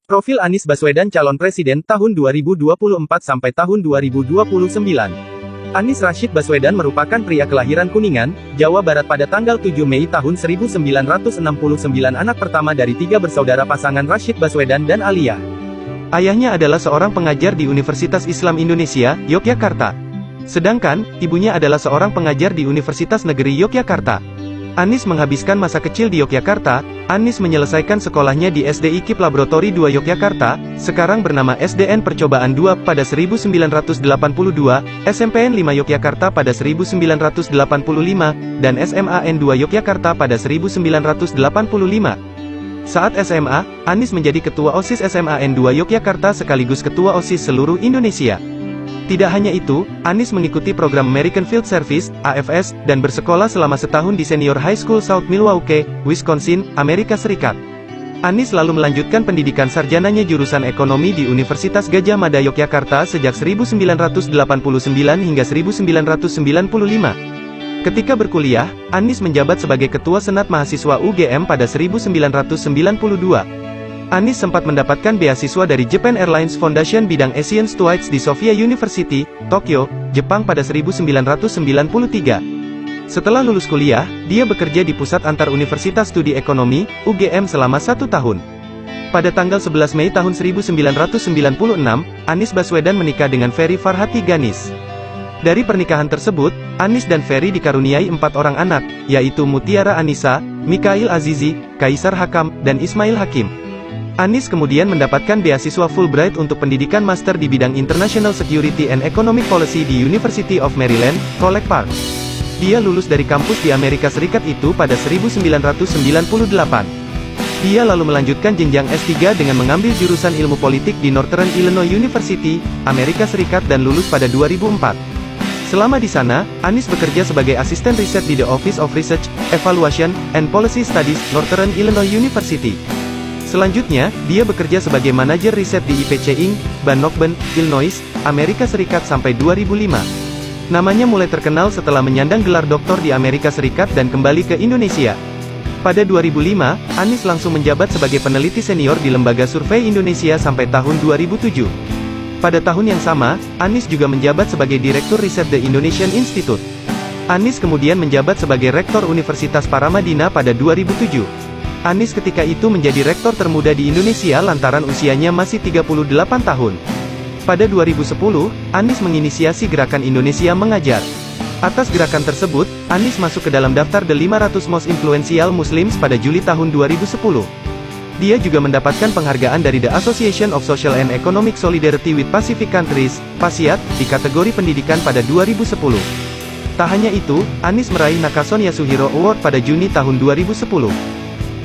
Profil Anies Baswedan calon presiden tahun 2024 sampai tahun 2029. Anies Rashid Baswedan merupakan pria kelahiran Kuningan, Jawa Barat pada tanggal 7 Mei tahun 1969, anak pertama dari 3 bersaudara pasangan Rashid Baswedan dan Alia. Ayahnya adalah seorang pengajar di Universitas Islam Indonesia, Yogyakarta. Sedangkan, ibunya adalah seorang pengajar di Universitas Negeri Yogyakarta. Anies menghabiskan masa kecil di Yogyakarta. Anies menyelesaikan sekolahnya di SD IKIP Laboratori 2 Yogyakarta, sekarang bernama SDN Percobaan 2 pada 1982, SMPN 5 Yogyakarta pada 1985, dan SMAN 2 Yogyakarta pada 1985. Saat SMA, Anies menjadi Ketua OSIS SMAN 2 Yogyakarta sekaligus Ketua OSIS seluruh Indonesia. Tidak hanya itu, Anies mengikuti program American Field Service, AFS, dan bersekolah selama setahun di Senior High School South Milwaukee, Wisconsin, Amerika Serikat. Anies lalu melanjutkan pendidikan sarjananya jurusan ekonomi di Universitas Gadjah Mada Yogyakarta sejak 1989 hingga 1995. Ketika berkuliah, Anies menjabat sebagai Ketua Senat Mahasiswa UGM pada 1992. Anies sempat mendapatkan beasiswa dari Japan Airlines Foundation bidang Asian Studies di Sophia University, Tokyo, Jepang pada 1993. Setelah lulus kuliah, dia bekerja di Pusat Antar Universitas Studi Ekonomi, UGM selama 1 tahun. Pada tanggal 11 Mei tahun 1996, Anies Baswedan menikah dengan Ferry Farhati Ganis. Dari pernikahan tersebut, Anies dan Ferry dikaruniai 4 orang anak, yaitu Mutiara Anissa, Mikail Azizi, Kaisar Hakam, dan Ismail Hakim. Anies kemudian mendapatkan beasiswa Fulbright untuk pendidikan master di bidang International Security and Economic Policy di University of Maryland, College Park. Dia lulus dari kampus di Amerika Serikat itu pada 1998. Dia lalu melanjutkan jenjang S3 dengan mengambil jurusan ilmu politik di Northern Illinois University, Amerika Serikat dan lulus pada 2004. Selama di sana, Anies bekerja sebagai asisten riset di The Office of Research, Evaluation, and Policy Studies, Northern Illinois University. Selanjutnya, dia bekerja sebagai manajer riset di IPC Inc., Bannockburn, Illinois, Amerika Serikat sampai 2005. Namanya mulai terkenal setelah menyandang gelar doktor di Amerika Serikat dan kembali ke Indonesia. Pada 2005, Anies langsung menjabat sebagai peneliti senior di Lembaga Survei Indonesia sampai tahun 2007. Pada tahun yang sama, Anies juga menjabat sebagai Direktur Riset The Indonesian Institute. Anies kemudian menjabat sebagai Rektor Universitas Paramadina pada 2007. Anies ketika itu menjadi rektor termuda di Indonesia lantaran usianya masih 38 tahun. Pada 2010, Anies menginisiasi gerakan Indonesia Mengajar. Atas gerakan tersebut, Anies masuk ke dalam daftar The 500 Most Influential Muslims pada Juli tahun 2010. Dia juga mendapatkan penghargaan dari The Association of Social and Economic Solidarity with Pacific Countries, PASIAT, di kategori pendidikan pada 2010. Tak hanya itu, Anies meraih Nakason Yasuhiro Award pada Juni tahun 2010.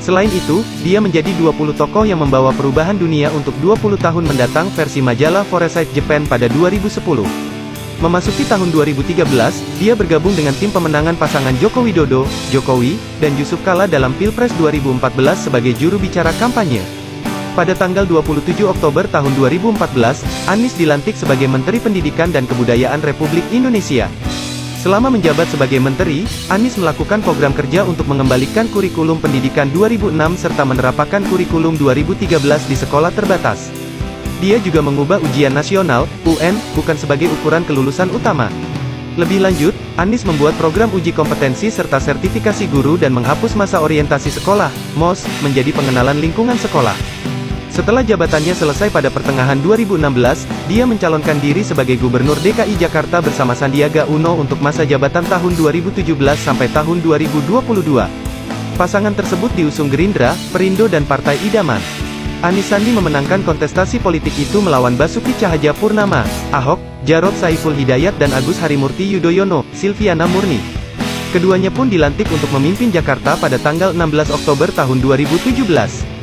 Selain itu, dia menjadi 20 tokoh yang membawa perubahan dunia untuk 20 tahun mendatang versi majalah Foresight Japan pada 2010. Memasuki tahun 2013, dia bergabung dengan tim pemenangan pasangan Joko Widodo, Jokowi, dan Yusuf Kala dalam Pilpres 2014 sebagai juru bicara kampanye. Pada tanggal 27 Oktober tahun 2014, Anies dilantik sebagai Menteri Pendidikan dan Kebudayaan Republik Indonesia. Selama menjabat sebagai menteri, Anies melakukan program kerja untuk mengembalikan kurikulum pendidikan 2006 serta menerapkan kurikulum 2013 di sekolah terbatas. Dia juga mengubah ujian nasional, UN, bukan sebagai ukuran kelulusan utama. Lebih lanjut, Anies membuat program uji kompetensi serta sertifikasi guru dan menghapus masa orientasi sekolah, MOS, menjadi pengenalan lingkungan sekolah. Setelah jabatannya selesai pada pertengahan 2016, dia mencalonkan diri sebagai Gubernur DKI Jakarta bersama Sandiaga Uno untuk masa jabatan tahun 2017 sampai tahun 2022. Pasangan tersebut diusung Gerindra, Perindo dan Partai Idaman. Anies Sandi memenangkan kontestasi politik itu melawan Basuki Cahayapurnama, Ahok, Jarod Saiful Hidayat dan Agus Harimurti Yudhoyono, Silviana Murni. Keduanya pun dilantik untuk memimpin Jakarta pada tanggal 16 Oktober tahun 2017.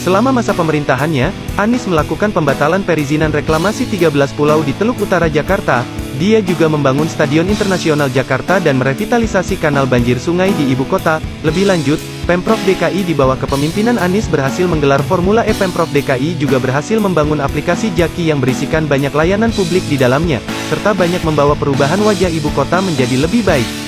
Selama masa pemerintahannya, Anies melakukan pembatalan perizinan reklamasi 13 pulau di Teluk Utara Jakarta. Dia juga membangun Stadion Internasional Jakarta dan merevitalisasi kanal banjir sungai di ibu kota. Lebih lanjut, Pemprov DKI di bawah kepemimpinan Anies berhasil menggelar Formula E. Pemprov DKI juga berhasil membangun aplikasi Jaki yang berisikan banyak layanan publik di dalamnya, serta banyak membawa perubahan wajah ibu kota menjadi lebih baik.